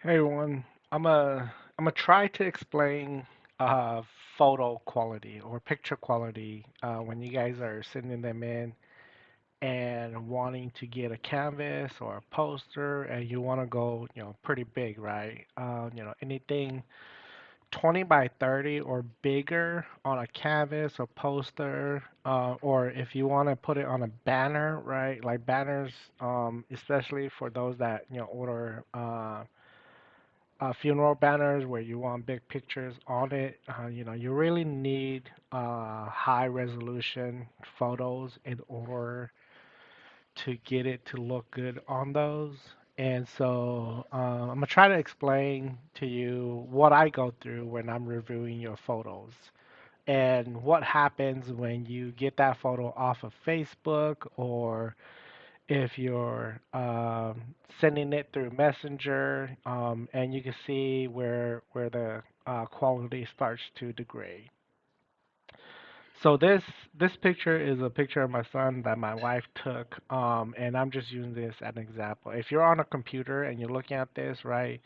Hey everyone, I'm gonna try to explain uh, photo quality or picture quality when you guys are sending them in and wanting to get a canvas or a poster and you want to go, pretty big, right? Anything 20 by 30 or bigger on a canvas or poster, or if you want to put it on a banner, right? Like banners, especially for those that order. Funeral banners where you want big pictures on it, you really need high resolution photos in order to get it to look good on those. And so I'm gonna try to explain to you what I go through when I'm reviewing your photos and what happens when you get that photo off of Facebook or if you're sending it through Messenger, and you can see where the quality starts to degrade. So this picture is a picture of my son that my wife took, and I'm just using this as an example. If you're on a computer and you're looking at this, right?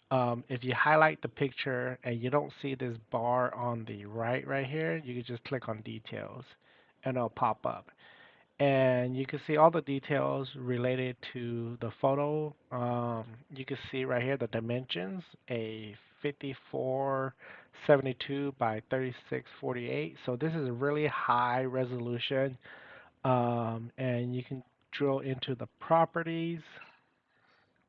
If you highlight the picture and you don't see this bar on the right here, you can just click on details, and it'll pop up and you can see all the details related to the photo. You can see right here the dimensions, a 5472 by 3648. So this is a really high resolution, and you can drill into the properties,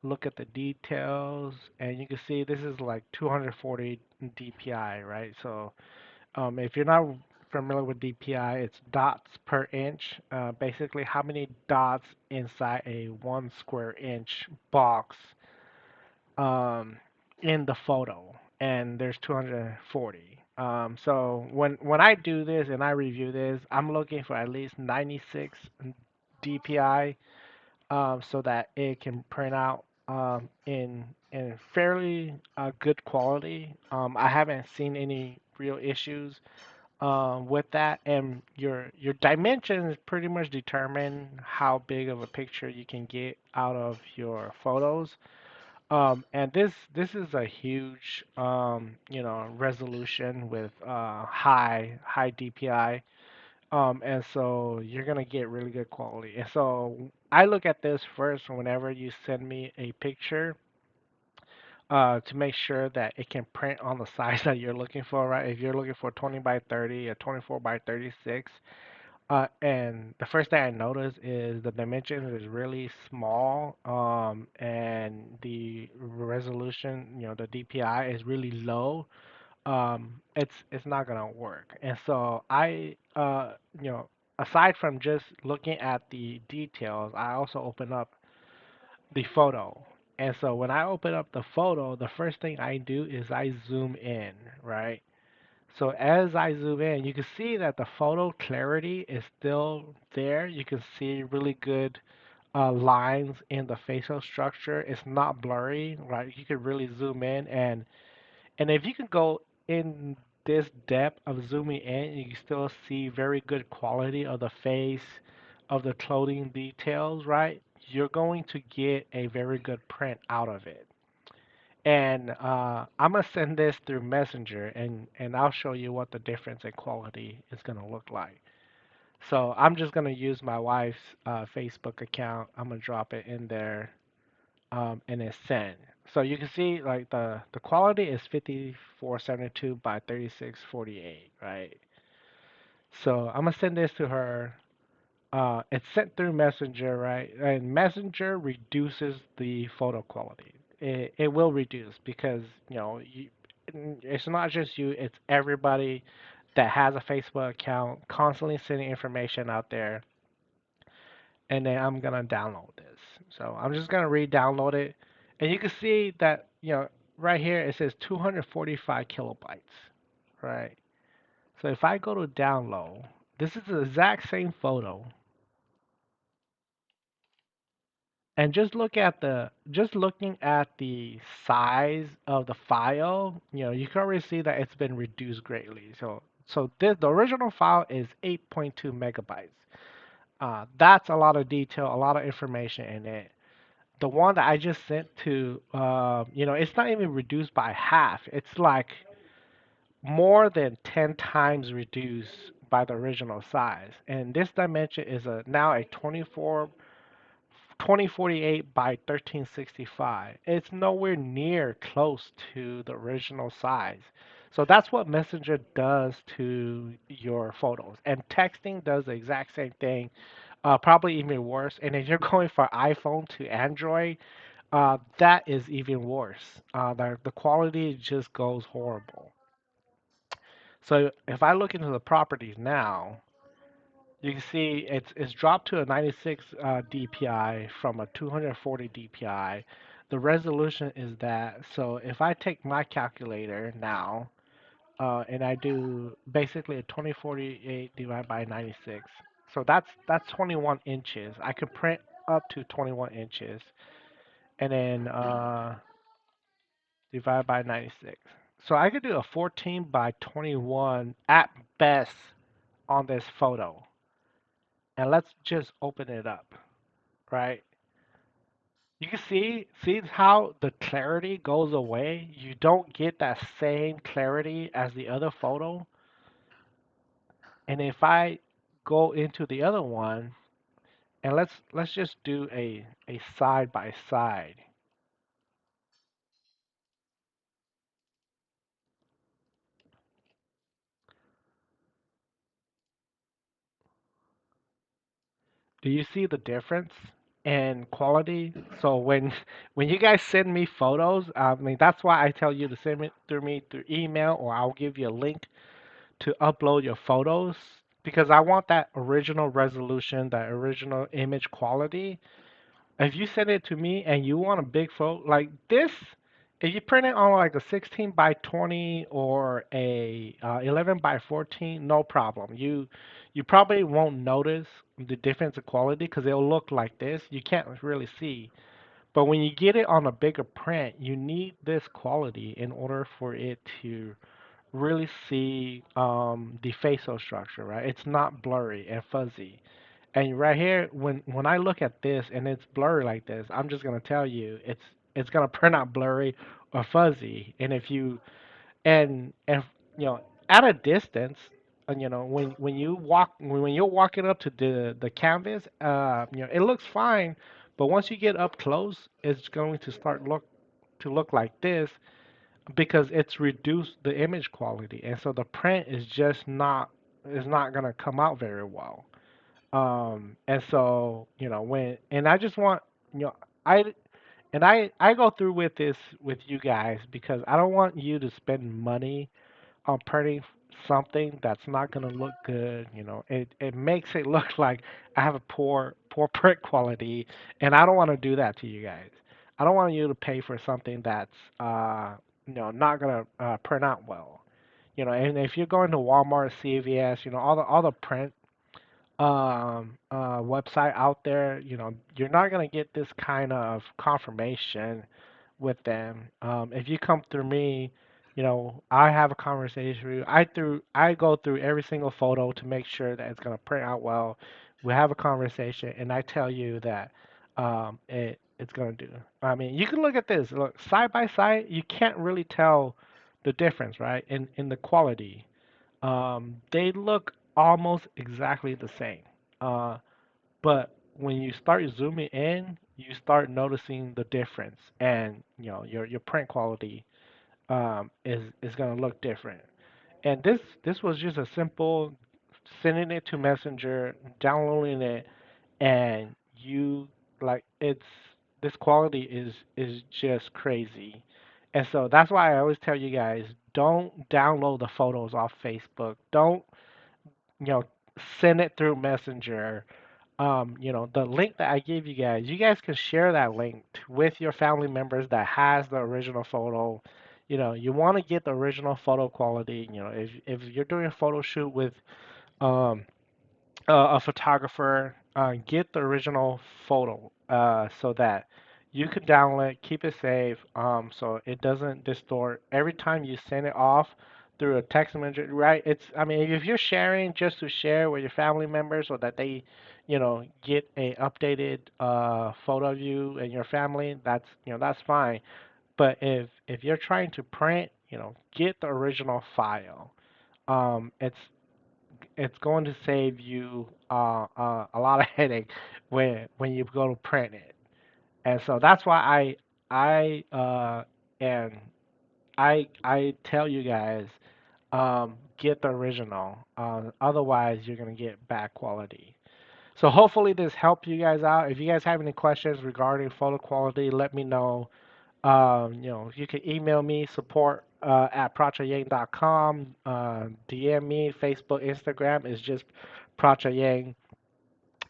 look at the details, and you can see this is like 240 DPI, right? So if you're not familiar with DPI, it's dots per inch. Basically, how many dots inside a 1 square inch box um, in the photo, and there's 240. So when I do this and I review this, I'm looking for at least 96 DPI, so that it can print out in fairly good quality. I haven't seen any real issues with that, and your dimensions pretty much determine how big of a picture you can get out of your photos. And this is a huge resolution with high DPI. And so you're gonna get really good quality. And so I look at this first whenever you send me a picture to make sure that it can print on the size that you're looking for, right? If you're looking for 20 by 30 or 24 by 36, and the first thing I notice is the dimensions is really small, and the resolution, the DPI is really low. It's not gonna work. And so aside from just looking at the details, I also open up the photo. And so when I open up the photo, the first thing I do is I zoom in, right? So as I zoom in, you can see that the photo clarity is still there. You can see really good lines in the facial structure. It's not blurry, right? You can really zoom in, and if you can go in this depth of zooming in, you can still see very good quality of the face, of the clothing details, right? You're going to get a very good print out of it. And I'm gonna send this through Messenger, and I'll show you what the difference in quality is gonna look like. So I'm just gonna use my wife's Facebook account. I'm gonna drop it in there, and it's sent. So you can see like the quality is 5472 by 3648, right? So I'm gonna send this to her. It's sent through Messenger, right? And Messenger reduces the photo quality. It will reduce because it's not just you; it's everybody that has a Facebook account constantly sending information out there. And then I'm gonna download this. So I'm just gonna re-download it, and you can see that right here it says 245 kilobytes, right? So if I go to download, this is the exact same photo. And just looking at the size of the file, you can already see that it's been reduced greatly. So the original file is 8.2 megabytes. That's a lot of detail, a lot of information in it. the one that I just sent to, it's not even reduced by half. It's like more than 10 times reduced by the original size. And this dimension is now a 2048 by 1365. It's nowhere near close to the original size. So that's what Messenger does to your photos. And texting does the exact same thing, probably even worse. And if you're going from iPhone to Android, that is even worse. The quality just goes horrible. So if I look into the properties now, you can see it's dropped to a 96 DPI from a 240 DPI. The resolution is that. So if I take my calculator now and I do basically a 2048 divided by 96, so that's 21 inches. I could print up to 21 inches and then divide by 96. So I could do a 14 by 21 at best on this photo. And let's just open it up, right? You can see how the clarity goes away. You don't get that same clarity as the other photo. And if I go into the other one and let's just do a side by side. Do you see the difference in quality? So when you guys send me photos, I mean that's why I tell you to send it through me through email, or I'll give you a link to upload your photos because I want that original resolution, that original image quality. If you send it to me and you want a big photo like this, if you print it on like a 16 by 20 or a 11 by 14, no problem. You probably won't notice the difference in quality because it'll look like this. You can't really see. But when you get it on a bigger print, you need this quality in order for it to really see the facial structure, right? It's not blurry and fuzzy. And right here, when I look at this and it's blurry like this, I'm just gonna tell you it's gonna print out blurry or fuzzy. And if you and you know at a distance, when you walk when you're walking up to the canvas, it looks fine, but once you get up close, it's going to start look like this because it's reduced the image quality, and so the print is just not is not gonna come out very well. And so when and I just want you know I I go through with this with you guys because I don't want you to spend money on printing something that's not gonna look good. It makes it look like I have a poor print quality, and I don't want to do that to you guys. I don't want you to pay for something that's not gonna print out well. And if you're going to Walmart, CVS, all the print website out there, you're not gonna get this kind of confirmation with them. If you come through me, I have a conversation with you. I go through every single photo to make sure that it's gonna print out well. We have a conversation, and I tell you that it's gonna do. I mean, you can look at this. Look side by side, you can't really tell the difference, right? In the quality. They look almost exactly the same. Uh, but when you start zooming in, you start noticing the difference, and your print quality is gonna look different. And this was just a simple sending it to Messenger, downloading it, and you like it's this quality is just crazy. And so that's why I always tell you guys, don't download the photos off Facebook. Don't you know send it through Messenger. The link that I gave you guys can share that link with your family members that has the original photo. You want to get the original photo quality. If you're doing a photo shoot with um, a photographer, get the original photo so that you can download it, keep it safe, so it doesn't distort every time you send it off through a text message, right? I mean, if you're sharing just to share with your family members so that they, get a updated photo of you and your family, that's fine. But if you're trying to print, get the original file. It's going to save you a lot of headache when you go to print it. And so that's why and I tell you guys, get the original. Otherwise, you're gonna get bad quality. So hopefully this helped you guys out. If you guys have any questions regarding photo quality, let me know. You can email me support at prachayang.com. DM me, Facebook, Instagram is just Prachayang.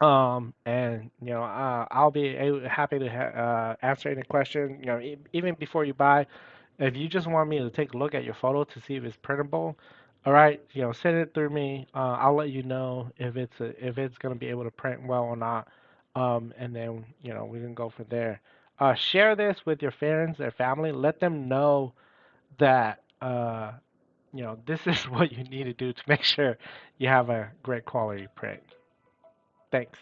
And I'll be happy to answer any question. Even before you buy, if you just want me to take a look at your photo to see if it's printable, all right, send it through me. I'll let you know if it's gonna be able to print well or not. And then we can go from there. Share this with your friends, their family. Let them know that this is what you need to do to make sure you have a great quality print. Thanks.